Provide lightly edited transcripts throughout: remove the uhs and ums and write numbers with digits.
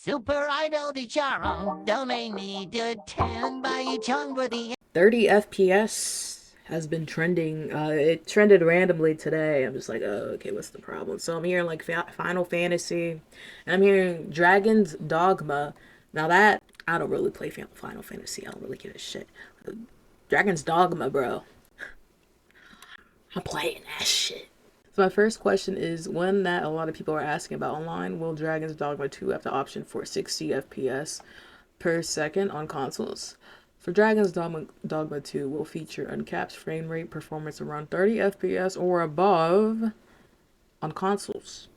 Super Idol di Charo, domain need to 10 by Chung for the 30 FPS has been trending. It trended randomly today. I'm just like, oh, okay, what's the problem? So I'm hearing like Final Fantasy, and I'm hearing Dragon's Dogma. Now that I don't really play Final Fantasy. I don't really give a shit. Dragon's Dogma, bro. I'm playing that shit. So my first question is one that a lot of people are asking about online. Will Dragon's Dogma 2 have the option for 60 FPS per second on consoles? For Dogma 2 will feature uncapped frame rate performance around 30 FPS or above on consoles.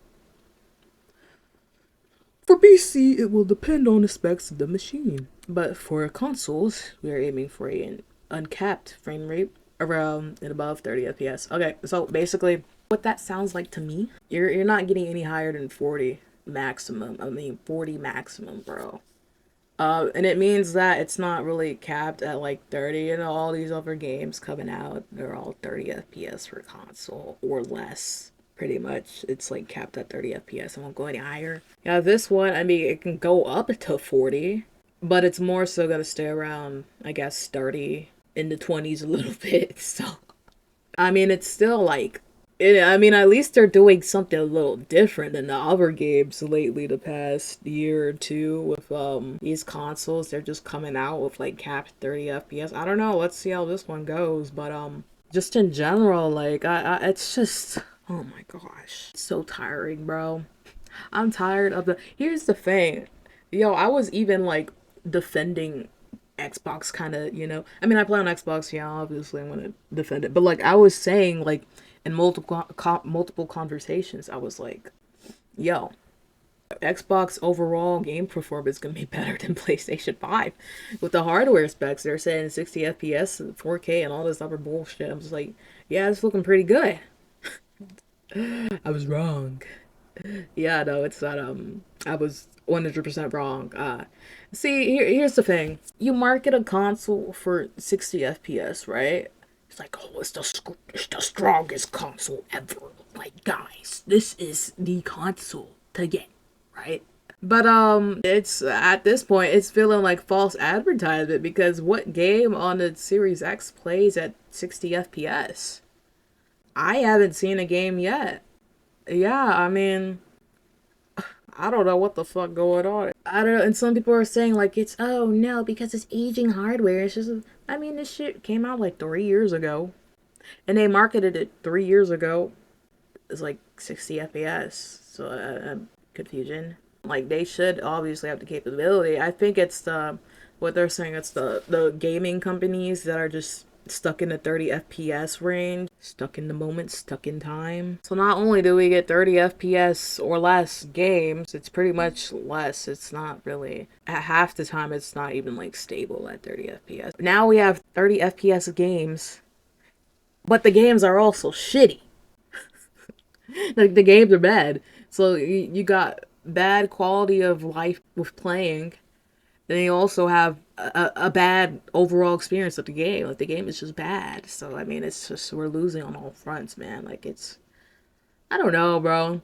For PC, it will depend on the specs of the machine. But for consoles, we are aiming for an uncapped frame rate around and above 30 FPS. Okay, so basically, what that sounds like to me, you're not getting any higher than 40 maximum. I mean, 40 maximum, bro. And it means that it's not really capped at like 30. You know, all these other games coming out, they're all 30 FPS for console or less. Pretty much, it's like capped at 30 FPS. It won't go any higher. Yeah, this one, I mean, it can go up to 40, but it's more so gonna stay around, I guess, 30 in the 20s a little bit. So, I mean, it's still like I mean, at least they're doing something a little different than the other games lately. The past year or two with these consoles, they're just coming out with like capped 30 FPS. I don't know. Let's see how this one goes, but just in general, like it's just oh my gosh, it's so tiring, bro. I'm tired of the. Here's the thing, yo. I was even like defending Xbox kind of, you know. I mean, I play on Xbox, yeah, obviously I'm going to defend it. But like I was saying like in multiple conversations, I was like, yo, Xbox overall game performance is going to be better than PlayStation 5 with the hardware specs. They're saying 60 FPS, 4K and all this other bullshit. I'm just like, yeah, it's looking pretty good. I was wrong. Yeah, no, it's not. I was 100% wrong. See, here's the thing. You market a console for 60 FPS, right? It's like, oh, it's the strongest console ever. Like, guys, this is the console to get, right? But it's at this point, it's feeling like false advertisement because what game on the Series X plays at 60 FPS? I haven't seen a game yet. Yeah, I mean, I don't know what the fuck going on. I don't know, and some people are saying like it's oh no because it's aging hardware. It's just I mean this shit came out like 3 years ago, and they marketed it 3 years ago. It's like 60 FPS. So confusion. Like they should obviously have the capability. I think it's the what they're saying. It's the gaming companies that are just stuck in the 30 FPS range, stuck in the moment, stuck in time. So not only do we get 30 FPS or less games, it's pretty much less. It's not really at half the time it's not even like stable at 30 FPS. Now we have 30 FPS games, but the games are also shitty. Like the games are bad. So you got bad quality of life with playing. Then you also have a bad overall experience of the game. Like the game is just bad. So I mean, it's just we're losing on all fronts, man. Like it's I don't know, bro.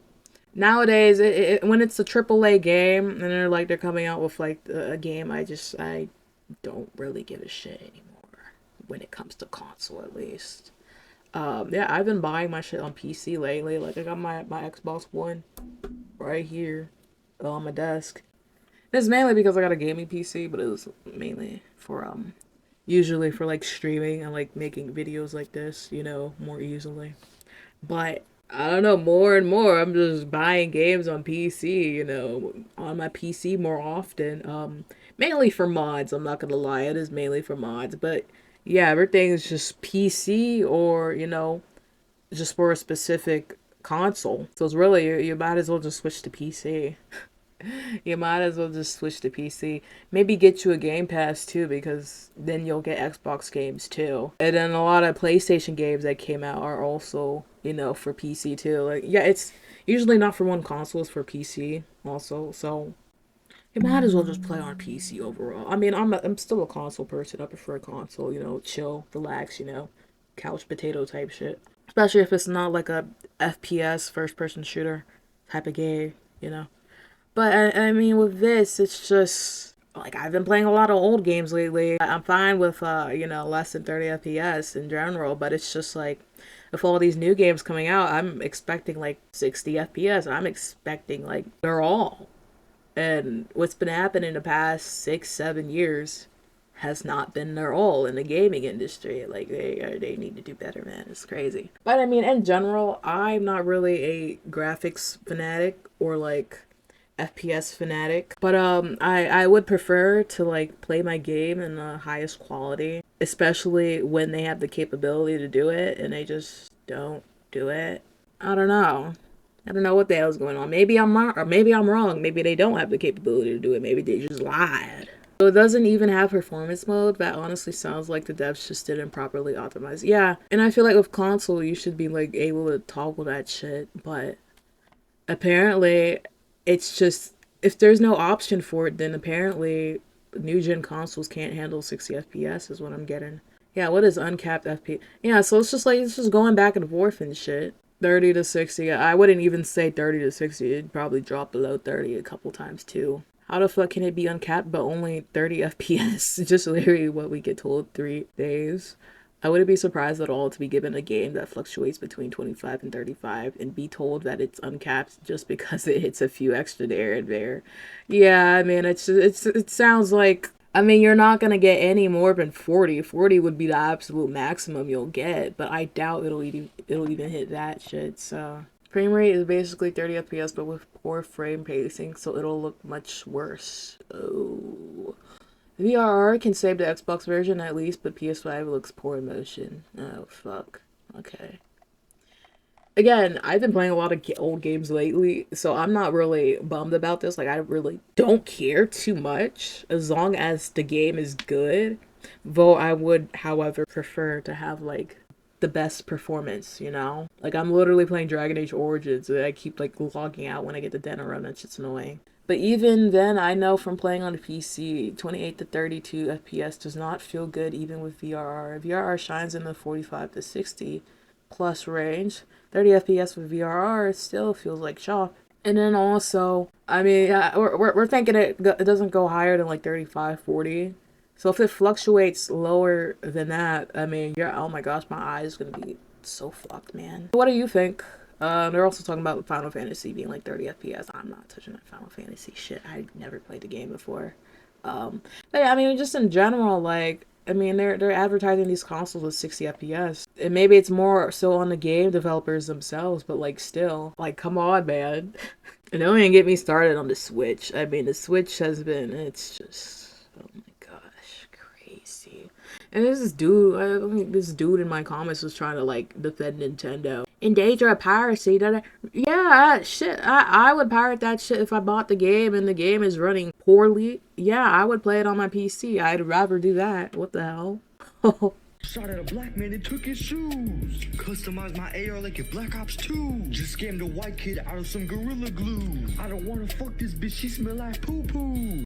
Nowadays, when it's a AAA game and they're coming out with like a game, I don't really give a shit anymore when it comes to console at least. Yeah, I've been buying my shit on PC lately. Like I got my Xbox One right here on my desk. It's mainly because I got a gaming PC, but it was mainly for usually for like streaming and like making videos like this, you know, more easily. But I don't know, more and more I'm just buying games on PC, you know, on my PC more often. Mainly for mods, I'm not gonna lie, it is mainly for mods, but yeah, everything is just PC or, you know, just for a specific console. So it's really you might as well just switch to PC. You might as well just switch to PC. Maybe get you a Game Pass too, because then you'll get Xbox games too. And then a lot of PlayStation games that came out are also, you know, for PC too. Like, yeah, it's usually not for one console, it's for PC also. So you might as well just play on PC overall. I mean, I'm still a console person. I prefer console, you know, chill, relax, you know, couch potato type shit. Especially if it's not like a FPS first person shooter type of game, you know. But I mean, with this, it's just like I've been playing a lot of old games lately. I'm fine with less than 30 FPS in general, but it's just like with all these new games coming out, I'm expecting like 60 FPS. I'm expecting like they're all. And what's been happening the past 6, 7 years has not been their all in the gaming industry. Like they need to do better, man. It's crazy. But I mean, in general, I'm not really a graphics fanatic or like FPS fanatic. But I would prefer to like play my game in the highest quality, especially when they have the capability to do it and they just don't do it. I don't know. I don't know what the hell's going on. Maybe I'm wrong, or maybe I'm wrong. Maybe they don't have the capability to do it. Maybe they just lied. So it doesn't even have performance mode. That honestly sounds like the devs just didn't properly optimize. Yeah, and I feel like with console, you should be like able to toggle that shit. But apparently, it's just if there's no option for it, then apparently new gen consoles can't handle 60 FPS is what I'm getting. Yeah, what is uncapped FPS? Yeah, so it's just going back and forth and shit. 30 to 60. I wouldn't even say 30 to 60. It'd probably drop below 30 a couple times too. How the fuck can it be uncapped but only 30 FPS? Just literally what we get told 3 days. I wouldn't be surprised at all to be given a game that fluctuates between 25 and 35 and be told that it's uncapped just because it hits a few extra there and there. Yeah, I mean, it sounds like, I mean, you're not going to get any more than 40. 40 would be the absolute maximum you'll get, but I doubt it'll even hit that shit, so. Frame rate is basically 30 FPS, but with poor frame pacing, so it'll look much worse. Oh. VRR can save the Xbox version at least, but PS5 looks poor in motion. Oh, fuck. Okay. Again, I've been playing a lot of old games lately, so I'm not really bummed about this. Like, I really don't care too much as long as the game is good. Though I would, however, prefer to have, like, the best performance, you know? Like, I'm literally playing Dragon Age Origins, and I keep, like, logging out when I get the dead run. That shit's annoying. But even then, I know from playing on a PC, 28 to 32 FPS does not feel good even with VRR. VRR shines in the 45 to 60 plus range. 30 FPS with VRR still feels like chop. And then also, I mean, we're thinking it doesn't go higher than like 35, 40. So if it fluctuates lower than that, I mean, oh my gosh, my eyes gonna be so fucked, man. What do you think? They're also talking about Final Fantasy being like 30 FPS. I'm not touching that Final Fantasy shit. I never played the game before. But yeah, I mean, just in general, like, I mean, they're advertising these consoles with 60 FPS. And maybe it's more so on the game developers themselves, but like still, like, come on, man. And don't even get me started on the Switch. I mean, the Switch has been, it's just, oh my gosh, crazy. And there's this dude, I think this dude in my comments was trying to like defend Nintendo. In danger of piracy, shit, I would pirate that shit if I bought the game and the game is running poorly. Yeah, I would play it on my PC. I'd rather do that. What the hell? Shot at a black man and took his shoes. Customized my AR like a Black Ops 2. Just scammed a white kid out of some Gorilla Glue. I don't wanna fuck this bitch, she smell like poo-poo.